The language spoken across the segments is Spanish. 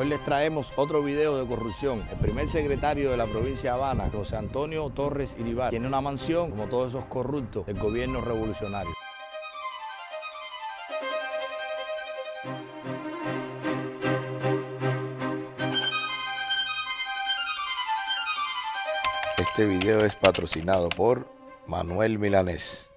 Hoy les traemos otro video de corrupción. El primer secretario de la provincia de Habana, José Antonio Torres Iribar, tiene una mansión como todos esos corruptos del gobierno revolucionario. Este video es patrocinado por Manuel Milanés.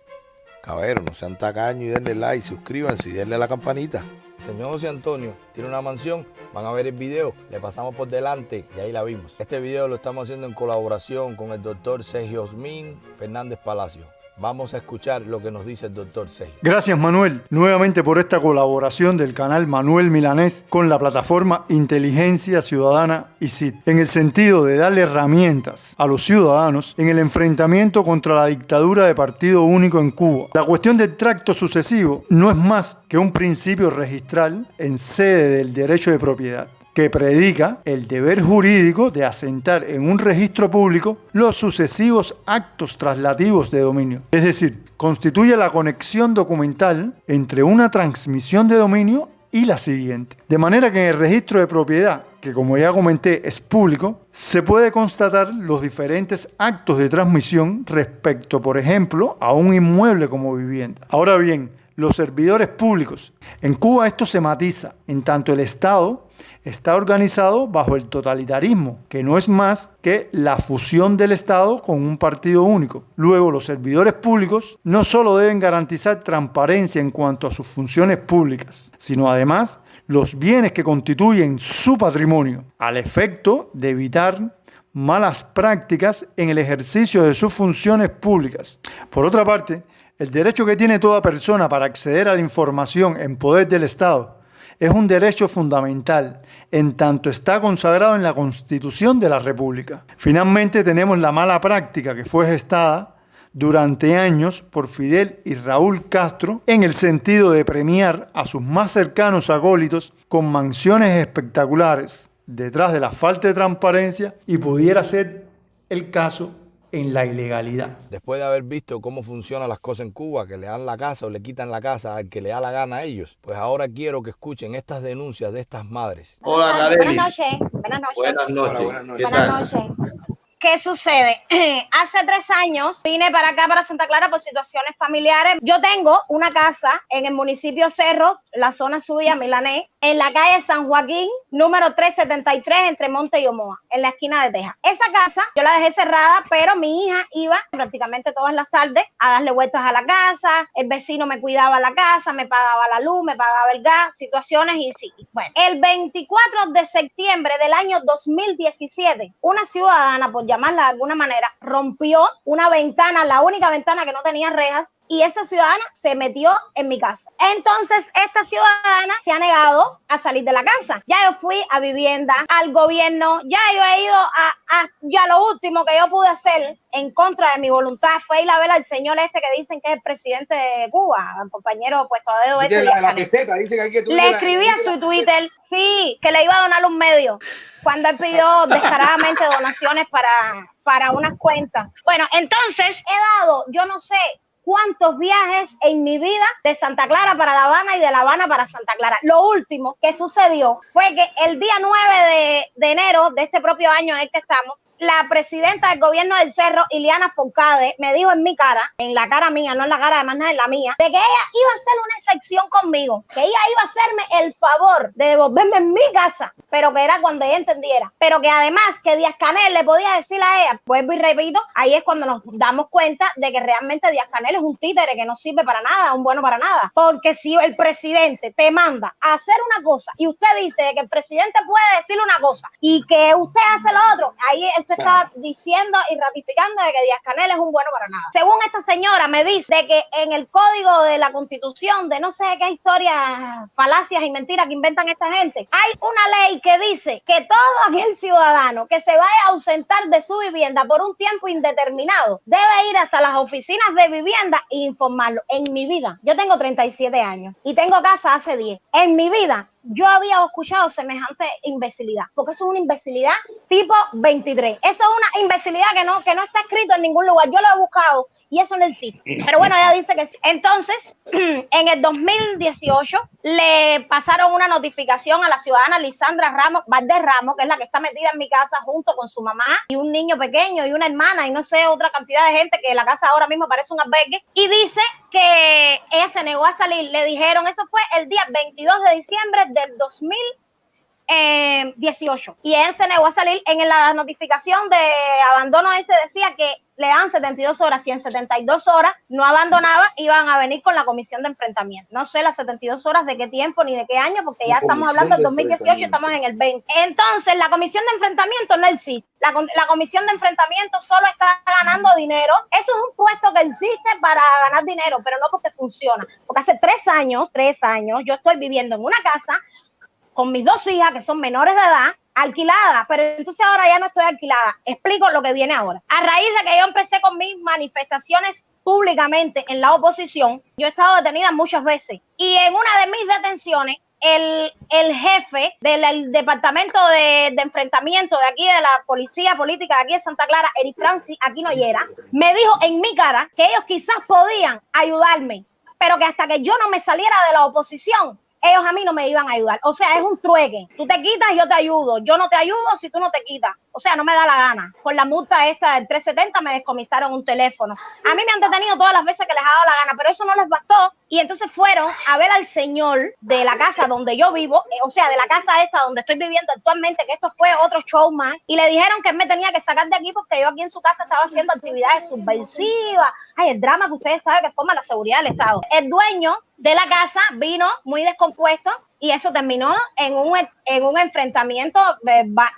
Caballero, no sean tacaños y denle like, suscríbanse y denle a la campanita. El señor José Antonio tiene una mansión, van a ver el video, le pasamos por delante y ahí la vimos. Este video lo estamos haciendo en colaboración con el doctor Sergio Osmin Fernández Palacio. Vamos a escuchar lo que nos dice el doctor Sergio. Gracias, Manuel, nuevamente por esta colaboración del canal Manuel Milanés con la plataforma Inteligencia Ciudadana ICIT, en el sentido de darle herramientas a los ciudadanos en el enfrentamiento contra la dictadura de partido único en Cuba. La cuestión del tracto sucesivo no es más que un principio registral en sede del derecho de propiedad, que predica el deber jurídico de asentar en un registro público los sucesivos actos traslativos de dominio. Es decir, constituye la conexión documental entre una transmisión de dominio y la siguiente. De manera que en el registro de propiedad, que como ya comenté es público, se puede constatar los diferentes actos de transmisión respecto, por ejemplo, a un inmueble como vivienda. Ahora bien, los servidores públicos. En Cuba esto se matiza, en tanto el Estado está organizado bajo el totalitarismo, que no es más que la fusión del Estado con un partido único. Luego, los servidores públicos no solo deben garantizar transparencia en cuanto a sus funciones públicas, sino además los bienes que constituyen su patrimonio, al efecto de evitar malas prácticas en el ejercicio de sus funciones públicas. Por otra parte, el derecho que tiene toda persona para acceder a la información en poder del Estado es un derecho fundamental, en tanto está consagrado en la Constitución de la República. Finalmente tenemos la mala práctica que fue gestada durante años por Fidel y Raúl Castro en el sentido de premiar a sus más cercanos acólitos con mansiones espectaculares detrás de la falta de transparencia, y pudiera ser el caso en la ilegalidad. Después de haber visto cómo funcionan las cosas en Cuba, que le dan la casa o le quitan la casa al que le da la gana a ellos, pues ahora quiero que escuchen estas denuncias de estas madres. Hola, Carelis. Buenas noches. Buenas noches. Buenas noches. Hola, buenas noches. ¿Qué Buenas tal? noches. ¿Qué sucede? Hace 3 años vine para acá, para Santa Clara, por situaciones familiares. Yo tengo una casa en el municipio Cerro, la zona suya, Milanés, en la calle San Joaquín, número 373, entre Monte y Omoa, en la esquina de Texas. Esa casa yo la dejé cerrada, pero mi hija iba prácticamente todas las tardes a darle vueltas a la casa. El vecino me cuidaba la casa, me pagaba la luz, me pagaba el gas, situaciones y sí. Bueno, el 24 de septiembre del año 2017, una ciudadana, por llamarla de alguna manera, rompió una ventana, la única ventana que no tenía rejas, y esa ciudadana se metió en mi casa. Entonces, esta ciudadana se ha negado a salir de la casa. Ya yo fui a vivienda, al gobierno, ya yo he ido ya lo último que yo pude hacer en contra de mi voluntad fue ir a ver al señor este que dicen que es el presidente de Cuba, al compañero puesto a dedo. La peseta, dice que hay que le escribí a su Twitter, sí, que le iba a donar un medio, cuando él pidió descaradamente donaciones para unas cuentas. Bueno, entonces he dado, yo no sé cuántos viajes en mi vida de Santa Clara para La Habana y de La Habana para Santa Clara. Lo último que sucedió fue que el día 9 de enero de este propio año en el que estamos, la presidenta del gobierno del Cerro, Iliana Foncade, me dijo en mi cara, en la cara mía, no en la cara de más nada, en la mía, de que ella iba a hacer una excepción conmigo, que ella iba a hacerme el favor de devolverme en mi casa, pero que era cuando ella entendiera, pero que además que Díaz-Canel le podía decir a ella, vuelvo y repito, ahí es cuando nos damos cuenta de que realmente Díaz-Canel es un títere que no sirve para nada, un bueno para nada, porque si el presidente te manda a hacer una cosa y usted dice que el presidente puede decirle una cosa y que usted hace lo otro, ahí usted está diciendo y ratificando de que Díaz-Canel es un bueno para nada. Según esta señora me dice de que en el código de la Constitución, de no sé qué historias, falacias y mentiras que inventan esta gente, hay una ley que dice que todo aquel ciudadano que se vaya a ausentar de su vivienda por un tiempo indeterminado debe ir hasta las oficinas de vivienda e informarlo. En mi vida, yo tengo 37 años y tengo casa hace 10. En mi vida yo había escuchado semejante imbecilidad, porque eso es una imbecilidad tipo 23. Eso es una imbecilidad que no está escrito en ningún lugar. Yo lo he buscado y eso no existe. Pero bueno, ella dice que sí. Entonces, en el 2018 le pasaron una notificación a la ciudadana Lisandra Valdés Ramos, que es la que está metida en mi casa junto con su mamá y un niño pequeño y una hermana y no sé, otra cantidad de gente, que la casa ahora mismo parece un albergue, y dice que ella se negó a salir. Le dijeron, eso fue el día 22 de diciembre del 2018, y él se negó a salir. En la notificación de abandono ese decía que le dan 72 horas, si en 72 horas no abandonaba, iban a venir con la comisión de enfrentamiento. No sé las 72 horas de qué tiempo ni de qué año, porque ya estamos hablando del 2018 y estamos en el 20. Entonces, la comisión de enfrentamiento no existe. La comisión de enfrentamiento solo está ganando dinero. Eso es un puesto que existe para ganar dinero, pero no porque funciona. Porque hace 3 años, yo estoy viviendo en una casa con mis 2 hijas, que son menores de edad, alquilada, pero entonces ahora ya no estoy alquilada. Explico lo que viene ahora. A raíz de que yo empecé con mis manifestaciones públicamente en la oposición, yo he estado detenida muchas veces, y en una de mis detenciones, el jefe del departamento de enfrentamiento de aquí, de la policía política de aquí de Santa Clara, Eric Francis Aquinoyera, me dijo en mi cara que ellos quizás podían ayudarme, pero que hasta que yo no me saliera de la oposición, ellos a mí no me iban a ayudar. O sea, es un trueque. Tú te quitas, yo te ayudo. Yo no te ayudo si tú no te quitas. O sea, no me da la gana. Por la multa esta del 370 me descomisaron un teléfono. A mí me han detenido todas las veces que les ha dado la gana, pero eso no les bastó. Y entonces fueron a ver al señor de la casa donde yo vivo, o sea, de la casa esta donde estoy viviendo actualmente, que esto fue otro show más, y le dijeron que él me tenía que sacar de aquí porque yo aquí en su casa estaba haciendo actividades subversivas. Ay, el drama que ustedes saben que forma la seguridad del Estado. El dueño de la casa vino muy descompuesto y eso terminó en un enfrentamiento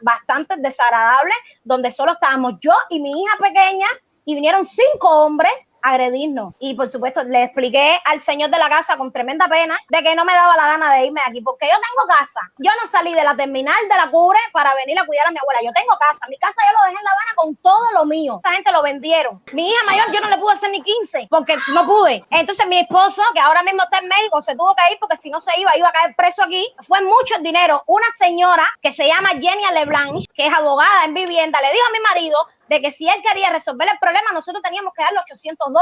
bastante desagradable, donde solo estábamos yo y mi hija pequeña y vinieron 5 hombres a agredirnos. Y por supuesto le expliqué al señor de la casa con tremenda pena de que no me daba la gana de irme de aquí, porque yo tengo casa. Yo no salí de la terminal de la Cubre para venir a cuidar a mi abuela. Yo tengo casa. Mi casa yo lo dejé en La Habana con todo lo mío. Esa gente lo vendieron. Mi hija mayor yo no le pude hacer ni 15 porque no pude. Entonces mi esposo, que ahora mismo está en México, se tuvo que ir porque si no se iba a caer preso aquí. Fue mucho el dinero. Una señora que se llama Jenny Leblanc, que es abogada en vivienda, le dijo a mi marido de que si él quería resolver el problema, nosotros teníamos que darle $800.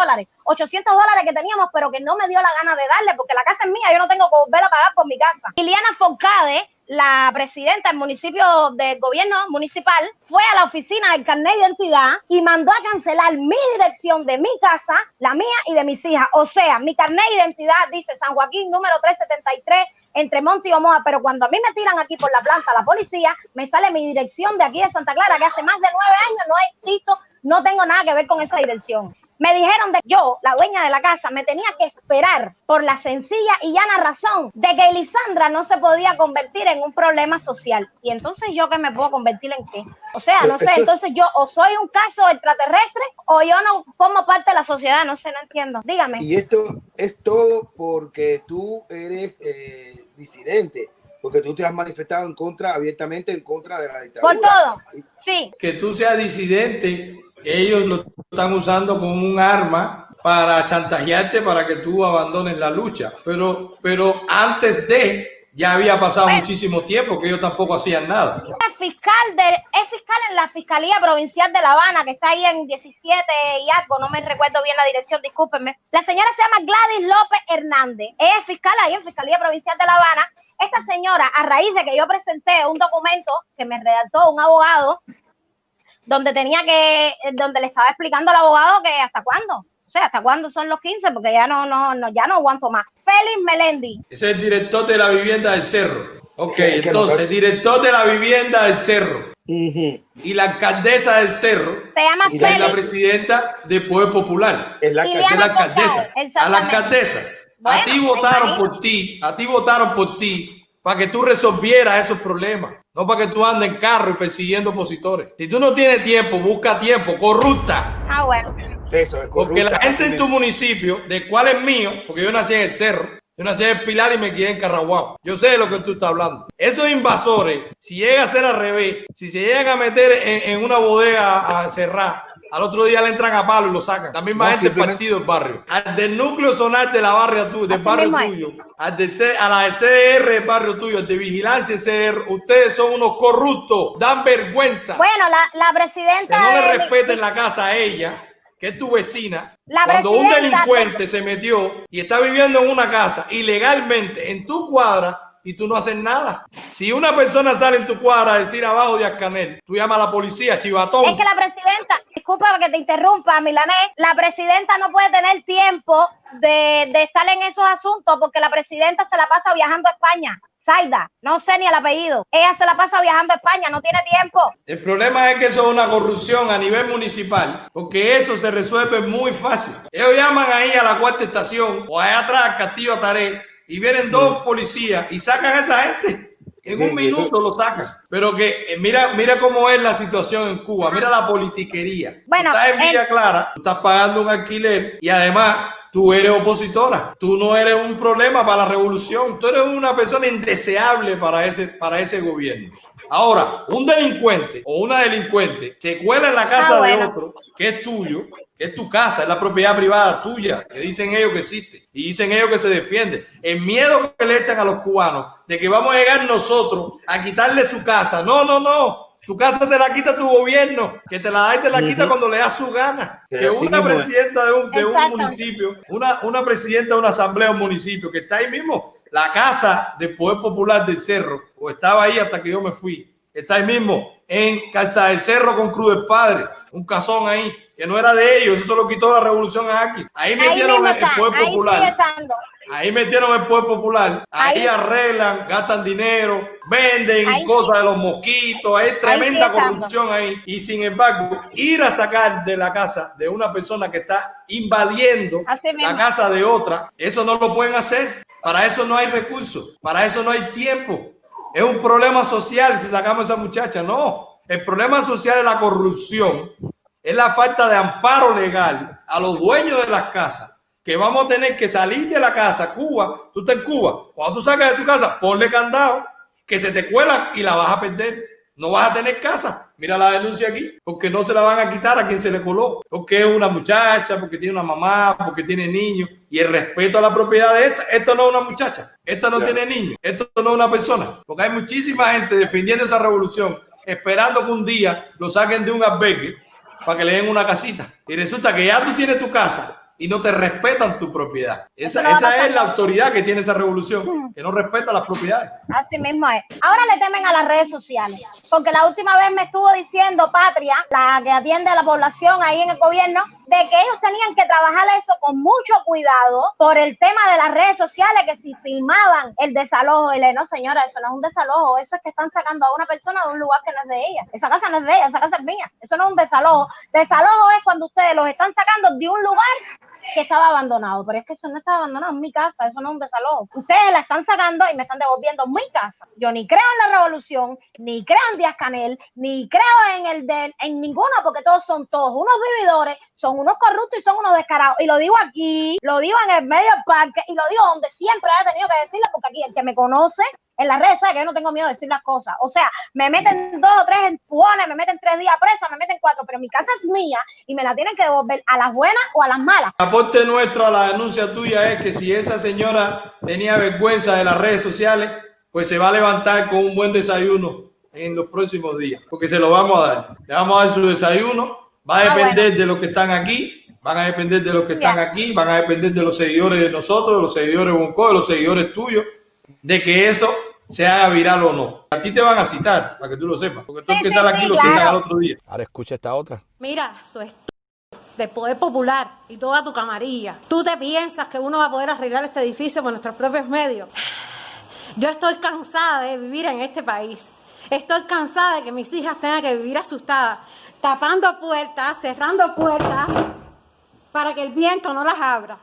$800 que teníamos, pero que no me dio la gana de darle, porque la casa es mía, yo no tengo que volver a pagar por mi casa. Liliana Forcade, la presidenta del municipio del gobierno municipal, fue a la oficina del carnet de identidad y mandó a cancelar mi dirección de mi casa, la mía y de mis hijas. O sea, mi carnet de identidad dice San Joaquín número 373 entre Monte y Omoa, pero cuando a mí me tiran aquí por la planta la policía, me sale mi dirección de aquí de Santa Clara, que hace más de 9 años no existo, no tengo nada que ver con esa dirección. Me dijeron de que yo, la dueña de la casa, me tenía que esperar por la sencilla y llana razón de que Lisandra no se podía convertir en un problema social. Y entonces, ¿yo qué me puedo convertir en qué? O sea, no sé, entonces yo o soy un caso extraterrestre o yo no formo parte de la sociedad, no sé, no entiendo. Dígame. Y esto es todo porque tú eres disidente, porque tú te has manifestado abiertamente en contra de la dictadura. Por todo, sí. Que tú seas disidente, ellos lo están usando como un arma para chantajearte para que tú abandones la lucha. Pero antes ya había pasado muchísimo tiempo que ellos tampoco hacían nada. Es fiscal en la Fiscalía Provincial de La Habana, que está ahí en 17 y algo, no me recuerdo bien la dirección, discúlpenme. La señora se llama Gladys López Hernández. Ella es fiscal ahí en Fiscalía Provincial de La Habana. Esta señora, a raíz de que yo presenté un documento que me redactó un abogado, donde le estaba explicando al abogado que hasta cuándo. O sea, ¿hasta cuándo son los 15? Porque ya no aguanto más. Félix Melendi. Ese es el director de la vivienda del Cerro. Ok, entonces, director de la vivienda del Cerro. Y la alcaldesa del Cerro se llama es la presidenta del Poder Popular. Es la alcaldesa. A la alcaldesa. Bueno, a ti votaron por ti para que tú resolvieras esos problemas. No para que tú andes en carro y persiguiendo opositores. Si tú no tienes tiempo, busca tiempo. Corrupta. Ah, bueno. Eso es corrupta. Porque la gente en tu municipio, de cuál es mío, porque yo nací en el Cerro, yo nací en el Pilar y me crié en Carraguao. Yo sé de lo que tú estás hablando. Esos invasores, si llega a ser al revés, si se llegan a meter en una bodega a cerrar, al otro día le entran a palo y lo sacan. La misma gente del partido del barrio. Al del núcleo zonal de la barria del barrio tuyo, a la CDR del barrio tuyo, al de vigilancia CDR, ustedes son unos corruptos, dan vergüenza. Bueno, la presidenta... Que no le respeten la casa a ella, que es tu vecina. Cuando un delincuente se metió y está viviendo en una casa ilegalmente en tu cuadra, y tú no haces nada. Si una persona sale en tu cuadra a decir abajo de Ascanel, tú llamas a la policía, chivatón. Es que la presidenta, disculpa que te interrumpa, Milanés, la presidenta no puede tener tiempo de estar en esos asuntos porque la presidenta se la pasa viajando a España. Zaida, no sé ni el apellido. Ella se la pasa viajando a España, no tiene tiempo. El problema es que eso es una corrupción a nivel municipal, porque eso se resuelve muy fácil. Ellos llaman ahí a la cuarta estación o allá atrás al Castillo Ataré y vienen dos policías y sacan a esa gente. En un minuto lo sacan. Pero que mira cómo es la situación en Cuba. Mira la politiquería. Bueno, tú estás en Villa Clara, tú estás pagando un alquiler y además tú eres opositora. Tú no eres un problema para la revolución. Tú eres una persona indeseable para ese gobierno. Ahora, un delincuente o una delincuente se cuela en la casa de otro que es tuyo, que es tu casa, es la propiedad privada tuya, que dicen ellos que existe y dicen ellos que se defiende. El miedo que le echan a los cubanos de que vamos a llegar nosotros a quitarle su casa. No. Tu casa te la quita tu gobierno, que te la da y te la quita cuando le da su gana. Que una presidenta de un municipio, una presidenta de una asamblea de un municipio que está ahí mismo, la casa del Poder Popular del Cerro, o estaba ahí hasta que yo me fui, está ahí mismo en Calza del Cerro con Cruz del Padre, un casón ahí, que no era de ellos, eso lo quitó la revolución aquí. Ahí metieron el Poder Popular. Ahí metieron el Poder Popular, ahí arreglan, gastan dinero, venden cosas de los mosquitos, hay tremenda corrupción ahí. Y sin embargo, ir a sacar de la casa de una persona que está invadiendo la casa de otra, eso no lo pueden hacer. Para eso no hay recursos, para eso no hay tiempo. Es un problema social si sacamos a esa muchacha. No, el problema social es la corrupción, es la falta de amparo legal a los dueños de las casas. Que vamos a tener que salir de la casa. Cuba, tú estás en Cuba, cuando tú sacas de tu casa, ponle candado, que se te cuelan y la vas a perder. No vas a tener casa. Mira la denuncia aquí, porque no se la van a quitar a quien se le coló, porque es una muchacha, porque tiene una mamá, porque tiene niños. Y el respeto a la propiedad de esta no es una muchacha, esta no tiene niños, esto no es una persona. Porque hay muchísima gente defendiendo esa revolución, esperando que un día lo saquen de un albergue para que le den una casita. Y resulta que ya tú tienes tu casa y no te respetan tu propiedad. Esa es la autoridad que tiene esa revolución, que no respeta las propiedades. Así mismo es. Ahora le temen a las redes sociales, porque la última vez me estuvo diciendo Patria, la que atiende a la población ahí en el gobierno, de que ellos tenían que trabajar eso con mucho cuidado por el tema de las redes sociales, que si filmaban el desalojo, y le no señora, eso no es un desalojo, eso es que están sacando a una persona de un lugar que no es de ella. Esa casa no es de ella, esa casa es mía. Eso no es un desalojo. Desalojo es cuando ustedes los están sacando de un lugar que estaba abandonado, pero es que eso no estaba abandonado, en mi casa, eso no es un desalojo. Ustedes la están sacando y me están devolviendo mi casa. Yo ni creo en la revolución, ni creo en Díaz-Canel, ni creo en ninguna, porque todos son unos vividores, son unos corruptos y son unos descarados. Y lo digo aquí, lo digo en el medio del parque y lo digo donde siempre he tenido que decirlo, porque aquí el que me conoce en las redes sabe que yo no tengo miedo de decir las cosas. O sea, me meten 2 o 3 empujones, me meten 3 días presa, me meten 4, pero mi casa es mía y me la tienen que devolver a las buenas o a las malas. El aporte nuestro a la denuncia tuya es que si esa señora tenía vergüenza de las redes sociales, pues se va a levantar con un buen desayuno en los próximos días, porque se lo vamos a dar. Le vamos a dar su desayuno, va a depender de los que están aquí, van a depender de los que están aquí, van a depender de los seguidores de nosotros, de los seguidores de Bonco, de los seguidores tuyos, de que eso se haga viral o no. A ti te van a citar, para que tú lo sepas, porque tú empiezas aquí lo citan al otro día. Ahora escucha esta otra. Mira, eso es del Poder Popular y toda tu camarilla. ¿Tú te piensas que uno va a poder arreglar este edificio con nuestros propios medios? Yo estoy cansada de vivir en este país. Estoy cansada de que mis hijas tengan que vivir asustadas, tapando puertas, cerrando puertas, para que el viento no las abra.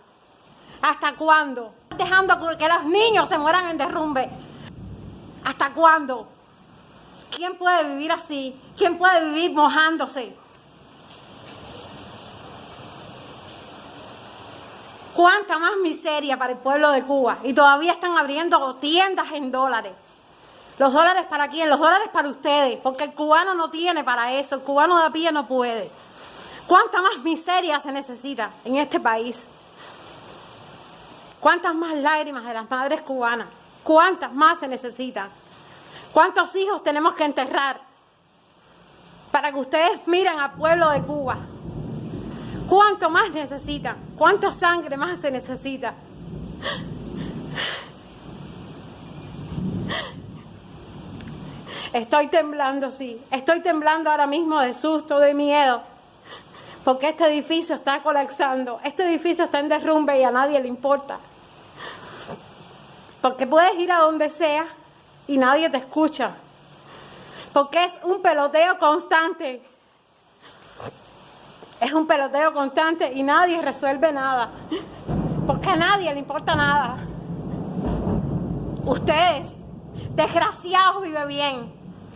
¿Hasta cuándo? Dejando que los niños se mueran en derrumbe. ¿Hasta cuándo? ¿Quién puede vivir así? ¿Quién puede vivir mojándose? ¿Cuánta más miseria para el pueblo de Cuba? Y todavía están abriendo tiendas en dólares. ¿Los dólares para quién? Los dólares para ustedes, porque el cubano no tiene para eso, el cubano de a pie no puede. ¿Cuánta más miseria se necesita en este país? ¿Cuántas más lágrimas de las madres cubanas? ¿Cuántas más se necesitan? ¿Cuántos hijos tenemos que enterrar para que ustedes miren al pueblo de Cuba? ¿Cuánto más necesitan? ¿Cuánta sangre más se necesita? Estoy temblando, sí. Estoy temblando ahora mismo de susto, de miedo. Porque este edificio está colapsando. Este edificio está en derrumbe y a nadie le importa. Porque puedes ir a donde sea y nadie te escucha. Porque es un peloteo constante. Es un peloteo constante y nadie resuelve nada. Porque a nadie le importa nada. Ustedes, desgraciados vive bien,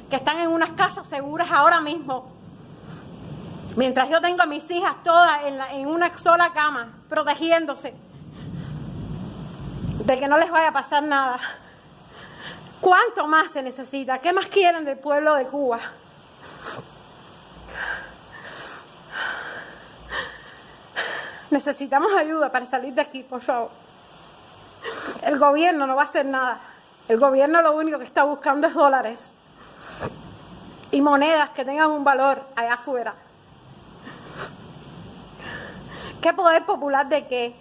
que están en unas casas seguras ahora mismo. Mientras yo tengo a mis hijas todas en una sola cama, protegiéndose de que no les vaya a pasar nada. ¿Cuánto más se necesita? ¿Qué más quieren del pueblo de Cuba? Necesitamos ayuda para salir de aquí, por favor. El gobierno no va a hacer nada. El gobierno lo único que está buscando es dólares y monedas que tengan un valor allá afuera. ¿Qué poder popular de qué?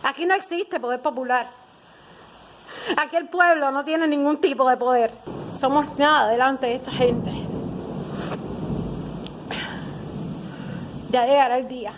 Aquí no existe poder popular. Aquí el pueblo no tiene ningún tipo de poder. Somos nada delante de esta gente. Ya llegará el día.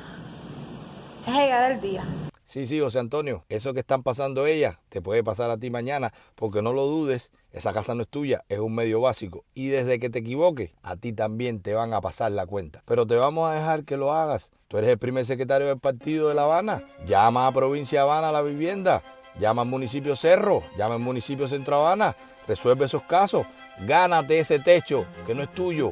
Ya llegará el día. Sí, José Antonio, eso que están pasando ellas te puede pasar a ti mañana, porque no lo dudes, esa casa no es tuya, es un medio básico. Y desde que te equivoques, a ti también te van a pasar la cuenta. Pero te vamos a dejar que lo hagas. Tú eres el primer secretario del partido de La Habana. Llama a Provincia Habana a la vivienda. Llama al municipio Cerro. Llama al municipio Centro Habana. Resuelve esos casos. Gánate ese techo que no es tuyo.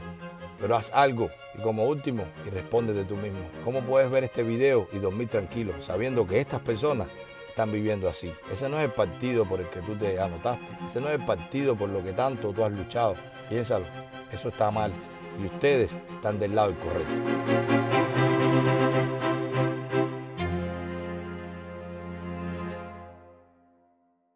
Pero haz algo. Y como último, y respóndete tú mismo. ¿Cómo puedes ver este video y dormir tranquilo sabiendo que estas personas están viviendo así? Ese no es el partido por el que tú te anotaste. Ese no es el partido por lo que tanto tú has luchado. Piénsalo. Eso está mal. Y ustedes están del lado incorrecto.